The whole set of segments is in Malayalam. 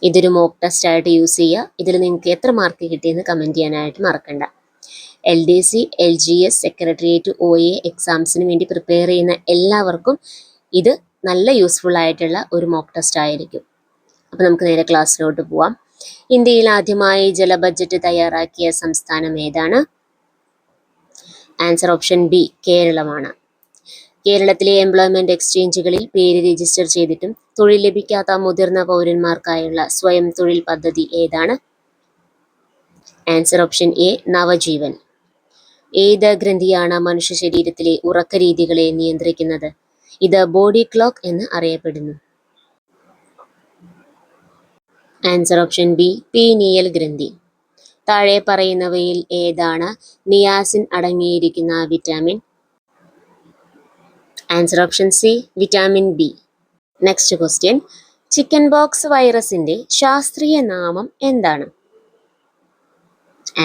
ഇതൊരു മോക്ക് ടെസ്റ്റ് ആയിട്ട് യൂസ് ചെയ്യുക. ഇതിൽ നിങ്ങൾക്ക് എത്ര മാർക്ക് കിട്ടിയെന്ന് കമൻറ്റ് ചെയ്യാനായിട്ട് മറക്കണ്ട. LDC, LGS, സെക്രട്ടേറിയറ്റ്, OA എക്സാംസിന് വേണ്ടി പ്രിപ്പയർ ചെയ്യുന്ന എല്ലാവർക്കും ഇത് നല്ല യൂസ്ഫുൾ ആയിട്ടുള്ള ഒരു മോക്ക് ടെസ്റ്റ് ആയിരിക്കും. അപ്പോൾ നമുക്ക് നേരെ ക്ലാസ്സിലോട്ട് പോവാം. ഇന്ത്യയിൽ ആദ്യമായി ജല ബഡ്ജറ്റ് തയ്യാറാക്കിയ സംസ്ഥാനം ഏതാണ്? ആൻസർ ഓപ്ഷൻ ബി, കേരളമാണ്. കേരളത്തിലെ എംപ്ലോയ്മെന്റ് എക്സ്ചേഞ്ചുകളിൽ പേര് രജിസ്റ്റർ ചെയ്തിട്ടും തൊഴിൽ ലഭിക്കാത്ത മുതിർന്ന പൗരന്മാർക്കായുള്ള സ്വയം തൊഴിൽ പദ്ധതി ഏതാണ്? Answer option A, Navajeevan. ഏത് ഗ്രന്ഥിയാണ് മനുഷ്യ ശരീരത്തിലെ ഉറക്ക രീതികളെ നിയന്ത്രിക്കുന്നത്? ഇത് ബോഡി ക്ലോക്ക് എന്ന് അറിയപ്പെടുന്നു. ആൻസർ ഓപ്ഷൻ ബി, പീനിയൽ ഗ്രന്ഥി. താഴെ പറയുന്നവയിൽ ഏതാണ് നിയാസിൻ അടങ്ങിയിരിക്കുന്ന വിറ്റാമിൻ? ആൻസർ ഓപ്ഷൻ C, vitamin B. Next question, chicken box വൈറസിന്റെ ശാസ്ത്രീയ നാമം എന്താണ്?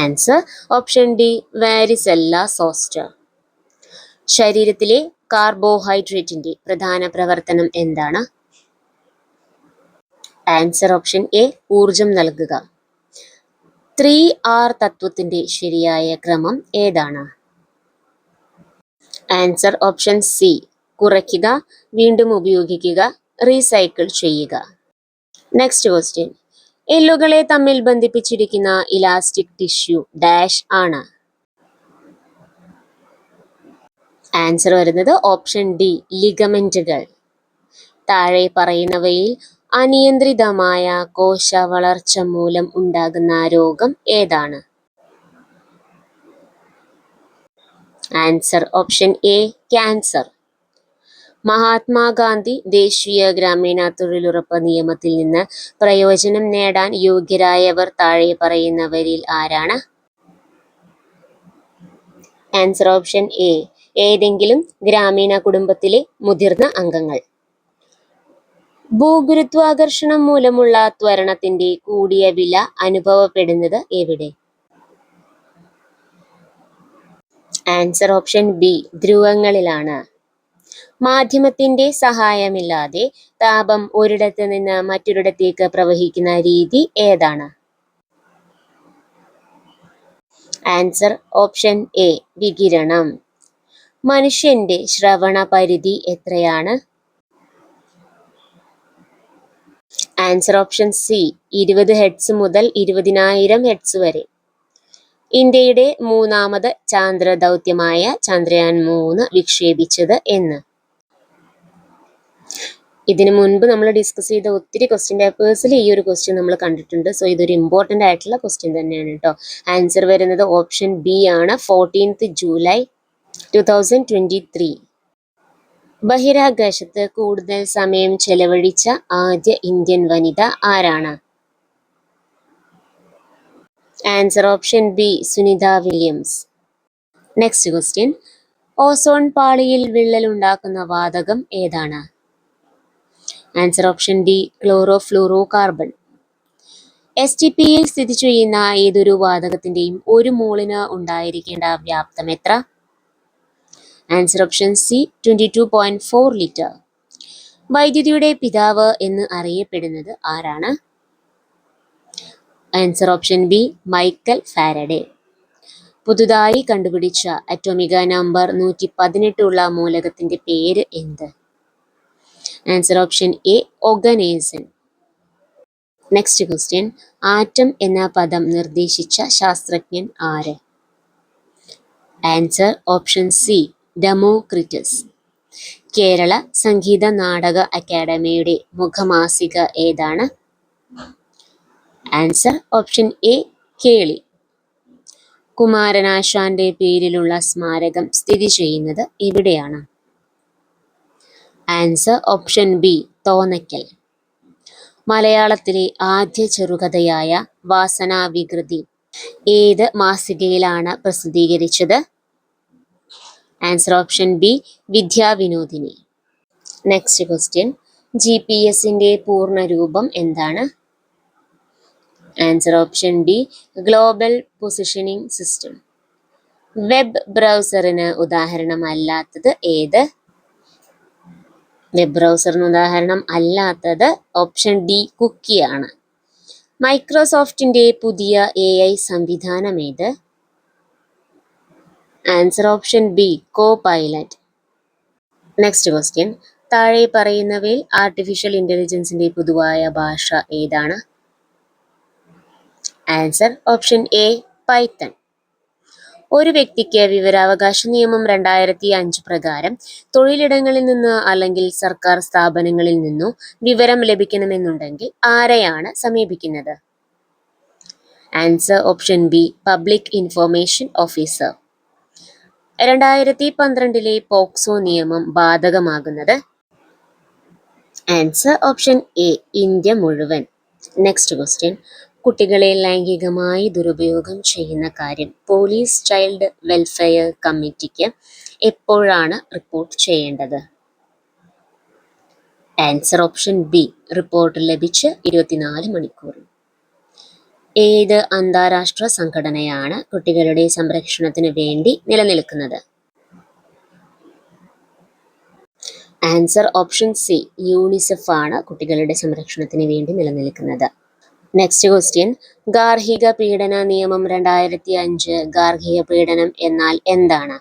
Answer option D, varicella zoster. ശരീരത്തിലെ കാർബോഹൈഡ്രേറ്റിന്റെ പ്രധാന പ്രവർത്തനം എന്താണ്? ആൻസർ ഓപ്ഷൻ എ, ഊർജം നൽകുക. 3R തത്വത്തിന്റെ ശരിയായ ക്രമം ഏതാണ്? ആൻസർ ഓപ്ഷൻ സി, കുറയ്ക്കുക, വീണ്ടും ഉപയോഗിക്കുക, റീസൈക്കിൾ ചെയ്യുക. നെക്സ്റ്റ് ക്വസ്റ്റ്യൻ, എല്ലുകളെ തമ്മിൽ ബന്ധിപ്പിച്ചിരിക്കുന്ന ഇലാസ്റ്റിക് ടിഷ്യൂ ഡാഷ് ആണ്? ആൻസർ വരുന്നത് ഓപ്ഷൻ ഡി, ലിഗമെന്റുകൾ. താഴെ പറയുന്നവയിൽ അനിയന്ത്രിതമായ കോശ വളർച്ച മൂലം ഉണ്ടാകുന്ന രോഗം ഏതാണ്? Answer option A, cancer. Mahatma Gandhi ദേശീയ ഗ്രാമീണ തൊഴിലുറപ്പ് നിയമത്തിൽ നിന്ന് പ്രയോജനം നേടാൻ യോഗ്യരായവർ താഴെ പറയുന്നവരിൽ ആരാണ്? ആൻസർ ഓപ്ഷൻ എ, ഏതെങ്കിലും ഗ്രാമീണ കുടുംബത്തിലെ മുതിർന്ന അംഗങ്ങൾ. ഭൂഗുരുത്വാകർഷണം മൂലമുള്ള ത്വരണത്തിന്റെ കൂടിയ വില അനുഭവപ്പെടുന്നത് എവിടെ? ആൻസർ ഓപ്ഷൻ ബി, ധ്രുവങ്ങളിലാണ്. മാധ്യമത്തിന്റെ സഹായമില്ലാതെ താപം ഒരിടത്ത് നിന്ന് മറ്റൊരിടത്തേക്ക് പ്രവഹിക്കുന്ന രീതി ഏതാണ്? ആൻസർ ഓപ്ഷൻ എ, വികിരണം. മനുഷ്യന്റെ ശ്രവണ പരിധി എത്രയാണ്? ആൻസർ ഓപ്ഷൻ സി, 20 ഹെർട്സ് മുതൽ 20,000 ഹെർട്സ് വരെ. ഇന്ത്യയുടെ മൂന്നാമത് ചാന്ദ്ര ദൗത്യമായ ചന്ദ്രയാൻ 3 വിക്ഷേപിച്ചത് എന്ന്? ഇതിനു മുൻപ് നമ്മൾ ഡിസ്കസ് ചെയ്ത ഒത്തിരി ക്വസ്റ്റ്യൻ പേപ്പേഴ്സിൽ ഈ ഒരു ക്വസ്റ്റ്യൻ നമ്മൾ കണ്ടിട്ടുണ്ട്. സോ ഇതൊരു ഇമ്പോർട്ടൻ്റ് ആയിട്ടുള്ള ക്വസ്റ്റ്യൻ തന്നെയാണ് കേട്ടോ. ആൻസർ വരുന്നത് ഓപ്ഷൻ ബി ആണ്, 14th ജൂലൈ 2023. ബഹിരാകാശത്ത് കൂടുതൽ സമയം ചെലവഴിച്ച ആദ്യ ഇന്ത്യൻ വനിത ആരാണ്? Answer option B, Sunita Williams. Next question, ozone പാളിയിൽ വിള്ളൽ ഉണ്ടാക്കുന്ന വാതകം ഏതാണ്? Answer option D, chlorofluorocarbon. STPയിൽ സ്ഥിതി ചെയ്യുന്ന ഏതൊരു വാതകത്തിന്റെയും 1 മോളിന് ഉണ്ടായിരിക്കേണ്ട വ്യാപ്തം എത്ര? ആൻസർ ഓപ്ഷൻ സി, 22.4 ലിറ്റർ. വൈദ്യുതിയുടെ പിതാവ് എന്ന് അറിയപ്പെടുന്നത് ആരാണ്? Answer option B, Michael Faraday. പുതുതായി കണ്ടുപിടിച്ച അറ്റോമിക നമ്പർ 118 ഉള്ള മൂലകത്തിന്റെ പേര് എന്ത്? Answer option A, oganesson. Next question, atom എന്ന പദം നിർദ്ദേശിച്ച ശാസ്ത്രജ്ഞൻ ആര്? ആൻസർ ഓപ്ഷൻ സി, ഡെമോക്രിറ്റസ്. കേരള സംഗീത നാടക അക്കാദമിയുടെ മുഖമാസിക ഏതാണ്? Answer option A, Keli. കുമാരനാശാന്റെ പേരിലുള്ള സ്മാരകം സ്ഥിതി ചെയ്യുന്നത് എവിടെയാണ്? Answer option B, Thonnakkal. മലയാളത്തിലെ ആദ്യ ചെറുകഥയായ വാസനാവികൃതി ഏത് മാസികയിലാണ് പ്രസിദ്ധീകരിച്ചത്? Answer option B, Vidyavinodini. Next question, GPS-ന്റെ പൂർണ്ണ രൂപം എന്താണ്? Answer option D, global positioning system. Web ബ്രൗസറിന് ഉദാഹരണമല്ലാത്തത് ഏത്? വെബ് ബ്രൗസറിന് ഉദാഹരണം അല്ലാത്തത് ഓപ്ഷൻ ഡി, കുക്കിയാണ്. മൈക്രോസോഫ്റ്റിന്റെ പുതിയ AI സംവിധാനം ഏത്? Answer option B, co pilot. Next question. താഴെ പറയുന്നവയിൽ ആർട്ടിഫിഷ്യൽ ഇന്റലിജൻസിന്റെ പൊതുവായ ഭാഷ ഏതാണ്? Answer option A, Python. ഒരു വ്യക്തിക്ക് വിവരാവകാശ നിയമം 2005 പ്രകാരം തൊഴിലിടങ്ങളിൽ നിന്ന് അല്ലെങ്കിൽ സർക്കാർ സ്ഥാപനങ്ങളിൽ നിന്നോ വിവരം ലഭിക്കണമെന്നുണ്ടെങ്കിൽ ആരെയാണ് സമീപിക്കുന്നത്? Answer option B, public information officer. 2012 POCSO നിയമം ബാധകമാകുന്നത്? ആൻസർ ഓപ്ഷൻ എ, ഇന്ത്യ മുഴുവൻ. Next question. കുട്ടികളെ ലൈംഗികമായി ദുരുപയോഗം ചെയ്യുന്ന കാര്യം പോലീസ് ചൈൽഡ് വെൽഫെയർ കമ്മിറ്റിക്ക് എപ്പോഴാണ് റിപ്പോർട്ട് ചെയ്യേണ്ടത്? ആൻസർ ഓപ്ഷൻ ബി, റിപ്പോർട്ട് ലഭിച്ച് 24 മണിക്കൂർ. ഏത് അന്താരാഷ്ട്ര സംഘടനയാണ് കുട്ടികളുടെ സംരക്ഷണത്തിന് വേണ്ടി നിലനിൽക്കുന്നത്? ആൻസർ ഓപ്ഷൻ സി, യൂണിസെഫ് ആണ് കുട്ടികളുടെ സംരക്ഷണത്തിന് വേണ്ടി നിലനിൽക്കുന്നത്. Next question. ഗാർഹിക പീഡന നിയമം 2005 ഗാർഹിക പീഡനം എന്നാൽ എന്താണ്?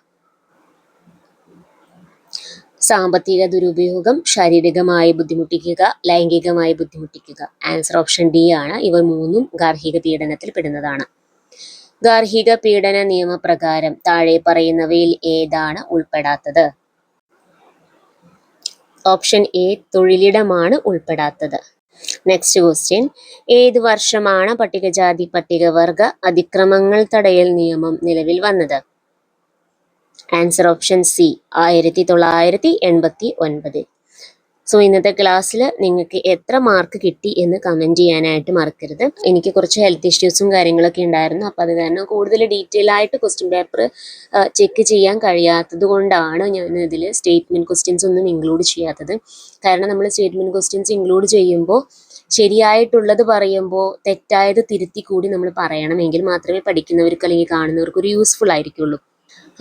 സാമ്പത്തിക ദുരുപയോഗം, ശാരീരികമായി ബുദ്ധിമുട്ടിക്കുക, ലൈംഗികമായി ബുദ്ധിമുട്ടിക്കുക. ആൻസർ ഓപ്ഷൻ ഡി ആണ്. ഇവ മൂന്നും ഗാർഹിക പീഡനത്തിൽ പെടുന്നതാണ്. ഗാർഹിക പീഡന നിയമപ്രകാരം താഴെ പറയുന്നവയിൽ ഏതാണ് ഉൾപ്പെടാത്തത്? ഓപ്ഷൻ എ, തൊഴിലിടമാണ് ഉൾപ്പെടാത്തത്. Next question. ഏത് വർഷമാണ് പട്ടികജാതി പട്ടികവർഗ അതിക്രമങ്ങൾ തടയൽ നിയമം നിലവിൽ വന്നത്? ആൻസർ ഓപ്ഷൻ സി, 1989. സോ ഇന്നത്തെ ക്ലാസ്സിൽ നിങ്ങൾക്ക് എത്ര മാർക്ക് കിട്ടി എന്ന് കമൻറ്റ് ചെയ്യാനായിട്ട് മറക്കരുത്. എനിക്ക് കുറച്ച് ഹെൽത്ത് ഇഷ്യൂസും കാര്യങ്ങളൊക്കെ ഉണ്ടായിരുന്നു. അപ്പോൾ അത് കാരണം കൂടുതൽ ഡീറ്റെയിൽ ആയിട്ട് ക്വസ്റ്റ്യൻ പേപ്പർ ചെക്ക് ചെയ്യാൻ കഴിയാത്തത് കൊണ്ടാണ് ഞാൻ ഇതിൽ സ്റ്റേറ്റ്മെൻറ്റ് ക്വസ്റ്റ്യൻസ് ഒന്നും ഇൻക്ലൂഡ് ചെയ്യാത്തത്. കാരണം നമ്മൾ സ്റ്റേറ്റ്മെൻറ്റ് ക്വസ്റ്റ്യൻസ് ഇൻക്ലൂഡ് ചെയ്യുമ്പോൾ ശരിയായിട്ടുള്ളത് പറയുമ്പോൾ തെറ്റായത് തിരുത്തി കൂടി നമ്മൾ പറയണം. എങ്കിൽ മാത്രമേ പഠിക്കുന്നവർക്ക് അല്ലെങ്കിൽ കാണുന്നവർക്ക് ഒരു യൂസ്ഫുൾ ആയിരിക്കുള്ളൂ.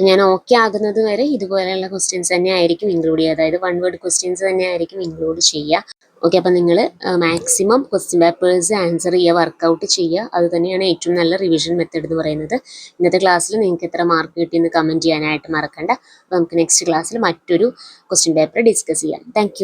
ഞാൻ ഓക്കെ ആകുന്നത് വരെ ഇതുപോലെയുള്ള ക്വസ്റ്റ്യൻസ് തന്നെ ആയിരിക്കും ഇൻക്ലൂഡ് ചെയ്യുക. അതായത് 1 വേർഡ് ക്വസ്റ്റ്യൻസ് തന്നെ ആയിരിക്കും ഇൻക്ലൂഡ് ചെയ്യുക. ഓക്കെ, അപ്പം നിങ്ങൾ മാക്സിമം ക്വസ്റ്റ്യൻ പേപ്പേഴ്സ് ആൻസർ ചെയ്യുക, വർക്കൗട്ട് ചെയ്യുക. അത് തന്നെയാണ് ഏറ്റവും നല്ല റിവിഷൻ മെത്തേഡ് എന്ന് പറയുന്നത്. ഇന്നത്തെ ക്ലാസ്സിൽ നിങ്ങൾക്ക് എത്ര മാർക്ക് കിട്ടിയെന്ന് കമൻറ്റ് ചെയ്യാനായിട്ട് മറക്കണ്ട. അപ്പോൾ നമുക്ക് നെക്സ്റ്റ് ക്ലാസ്സിൽ മറ്റൊരു ക്വസ്റ്റ്യൻ പേപ്പർ ഡിസ്കസ് ചെയ്യാം. താങ്ക്